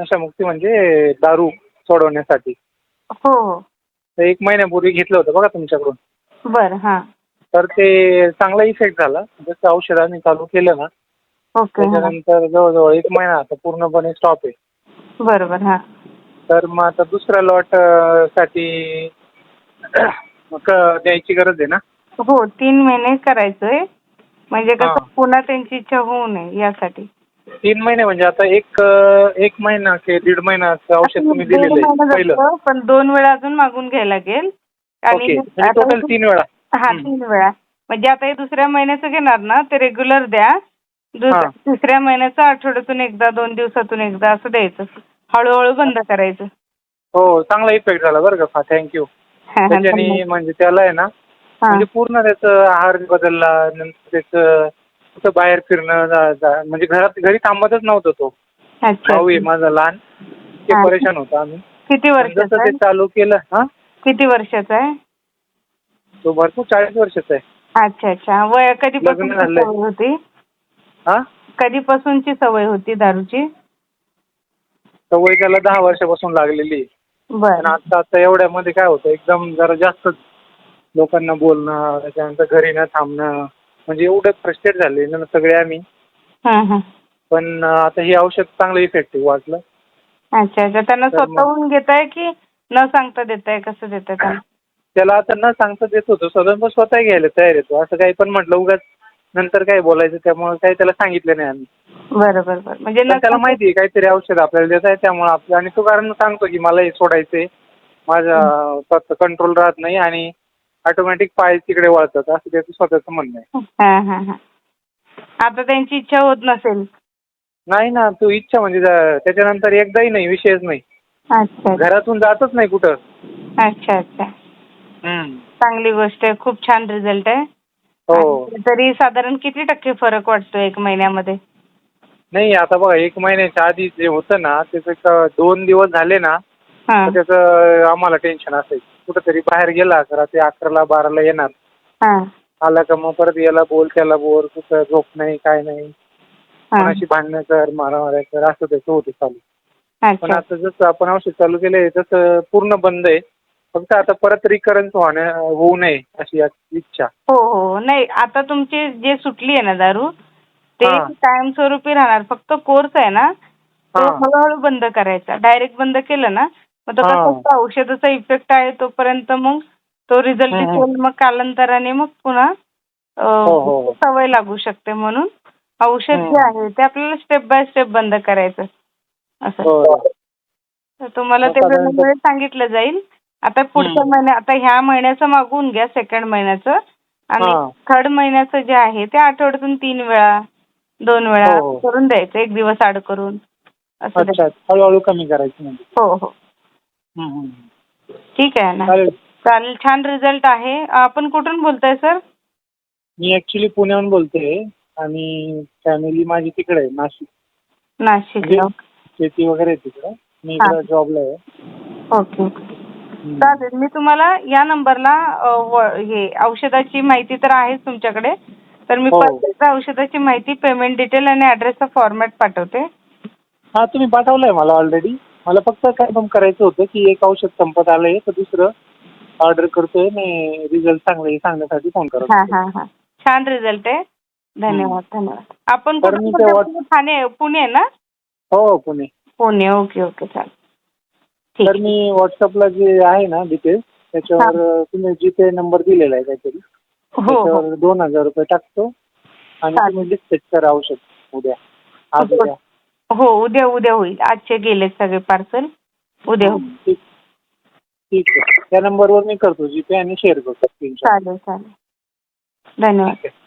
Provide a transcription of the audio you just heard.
नशामुक्ती म्हणजे दारू सोडवण्यासाठी. हो हो. तर 1 महिन्यापूर्वी घेतलं होतं बघा तुमच्याकडून. बरं. हां. तर ते चांगला इफेक्ट झाला. जसं औषधाने चालू केलं ना, ओके. हां. त्याच्यानंतर जवळजवळ 1 महिना आता पूर्णपणे स्टॉप आहे. बरोबर. हां. तर मग आता दुसऱ्या लॉट साठी मग द्यायची गरज आहे ना? हो, 3 महिने करायचंय. म्हणजे हां. कसं पुन्हा त्यांची इच्छा होऊ नये यासाठी. 3 महिने म्हणजे आता एक महिना की 1.5 महिन्याचं औषध आता तुम्ही 1.5 दिलेलं आहे महिना पहिलं. जातो, पण 2 वेळा अजून मागून घ्यायला लागेल. आणि ओके. म्हणजे आता टोटल 3 वेळा. हां, 3 वेळा. म्हणजे आता हे दुसऱ्या महिन्याचं घेणार ना, ते रेग्युलर द्या. हां. तिसऱ्या महिन्याचं आठवड्यातून एकदा, 2 दिवसातून एकदा असं द्यायचं. हळूहळू बंद करायचं. हो, चांगला इफेक्ट झाला बरं का. थँक्यू. हां, हां. त्याच्याने म्हणजे त्याला आहे ना, हां. म्हणजे पूर्ण त्याचं आहार बदलला. नंतर त्याचं कुठं बाहेर फिरणं म्हणजे घरी थांबतच नव्हता तो. अच्छा. भाऊ आहे माझा लहान. ते हां. परेशान होतो आम्ही. किती पण जसं वर्षाचा ते आहे? चालू केलं हां, किती वर्षाचा आहे? तो भरपूर 40 वर्षाचा आहे. अच्छा, अच्छा. वय लग्न कधीपासूनची झालंय. सवय होती? हां? कधीपासूनची सवय होती दारूची? सवय त्याला 10 वर्षापासून लागलेली आहे. पण बरं. आता एवढ्यामध्ये काय होतं एकदम जरा जास्तच लोकांना बोलणं, त्याच्यानंतर घरी न थांबणं, म्हणजे एवढं फ्रस्ट्रेट झाले ना सगळे आम्ही. हां, हां. पण आता हे औषध चांगलं इफेक्टिव्ह वाटलं. अच्छा, अच्छा. त्यांना तर मग स्वतःहून घेताय की न सांगता देताय? कसं देताय त्यांना? त्याला आता न सांगता देत होतो, स्वतः घ्यायला तयार येतो. असं काही पण म्हटलं उगाच नंतर काय बोलायचं, त्यामुळे काही त्याला सांगितलं नाही आम्ही. बरं, बरं, बरं. म्हणजे न पण त्याला सांगता. माहिती आहे काहीतरी औषध आपल्याला देत आहे, त्यामुळे आपलं आणि तो कारण सांगतो की मला हे सोडायचंय. माझा कंट्रोल राहत नाही आणि ऑटोमॅटिक पाय तिकडे वळतात, असं त्याचं स्वतःचं म्हणणं आहे. हां, हां, हां. आता त्यांची इच्छा होत नसेल. नाही ना, तो इच्छा म्हणजे त्याच्यानंतर एकदाही नाही, विषयच नाही. अच्छा, घरातून जातच नाही कुठं. अच्छा, अच्छा. हं. चांगली गोष्ट आहे. खूप छान रिझल्ट आहे. हो. आणि तरी साधारण किती टक्के फरक वाटतो 1 महिन्यामध्ये? नाही आता बघा 1 महिन्याच्या आधी जे होतं ना, त्याचं 2 दिवस झाले ना, तर हां, त्याचं आम्हाला टेन्शन असायचं. कुठेतरी बाहेर गेला तर रात्री 11ला 12ला येणार. हां, आला का मग परत याला बोल, त्याला बोल, कुठं झोप नाही, काय नाही. हां. कोणाशी भांडणं कर, मारामाऱ्या कर, असं त्याचं होतं चालू. पण अच्छा. आता जसं आपण औषध चालू केलंय तसं पूर्ण बंद आहे. फक्त आता परत रिकरन्स होऊ नये अशी इच्छा. हो, हो. नाही, आता तुमची जे सुटली आहे ना दारू, ते हां, कायमस्वरूपी राहणार. फक्त कोर्स आहे ना, तो हां, हळूहळू बंद करायचा. डायरेक्ट बंद केलं ना, मग तो कसं हां. असतं औषधाचा इफेक्ट आहे तोपर्यंत मग तो रिझल्ट हं, हं. दिसेल. मग कालांतराने मग पुन्हा अ, हो, हो, हो. सवय लागू शकते. म्हणून औषध जे हं. आहे ते आपल्याला स्टेप बाय स्टेप बंद करायचं असं. बरं. तर तुम्हाला मग ते साधारणतः वेळोवेळी सांगितलं जाईल. आता पुढच्या हं. आता ह्या महिन्याचं मागवून घ्या, सेकंड महिन्याचं. आणि हां. थर्ड महिन्याचं जे आहे ते आठवड्यातून 3 वेळा, 2 वेळा हो, असं हो. करून द्यायचं. 1 दिवस आड करून असं अच्छा. द्यायचं. हळू-हळू कमी करायची म्हणजे. हो, हो. हं, हं. ठीक आहे ना. चालेल. चालेल. छान रिझल्ट आहे. आपण कुठून बोलताय सर? मी ॲक्च्युली पुण्याहून बोलतोय आणि फॅमिली माझी तिकडे आहे नाशिक. म्हणजे नाशिकला. शेती वगैरे आहे तिकडं. मी हां. इकडं जॉबला आहे. Okay, okay. हं. चालेल. मी तुम्हाला या नंबरला हे औषधाची माहिती तर आहेच तुमच्याकडे. तर मी हो. परत एकदा औषधाची माहिती, पेमेंट डिटेल आणि ॲड्रेसचा फॉर्मॅट पाठवते. हां, तुम्ही पाठवलंय मला ऑलरेडी. मला फक्त कन्फर्म करायचं होतं की एक औषध संपत आलंय, तर दुसरं ऑर्डर करतोय आणि रिझल्ट चांगला आहे सांगण्यासाठी फोन करत हां, होतो. हां, हां. छान रिझल्ट आहे. हं. धन्यवाद, धन्यवाद. आपण तर कुठून मी ते बोलताय? तुम्ही ठाणे, पुणे ना? हो, पुणे. पुणे. Okay, okay. चालेल. तर ठीक मी WhatsAppला जे आहे ना डिटेल्स आहे. हां. त्याच्यावर तुम्ही जीपे नंबर दिलेला आहे काहीतरी. हो, हो. त्याच्यावर ₹2000 टाकतो आणि तुम्ही चालेल. डिस्पॅच करा औषध उद्या. आज हो, उद्या. हो. उद्या होईल. आजचे गेलेत सगळे पार्सल. उद्या होईल. ठीक ठीक आहे. त्या नंबरवर मी करतो जीपे आणि शेअर करतो स्क्रीनशॉट. चालेल, चालेल. धन्यवाद. ठीक आहे.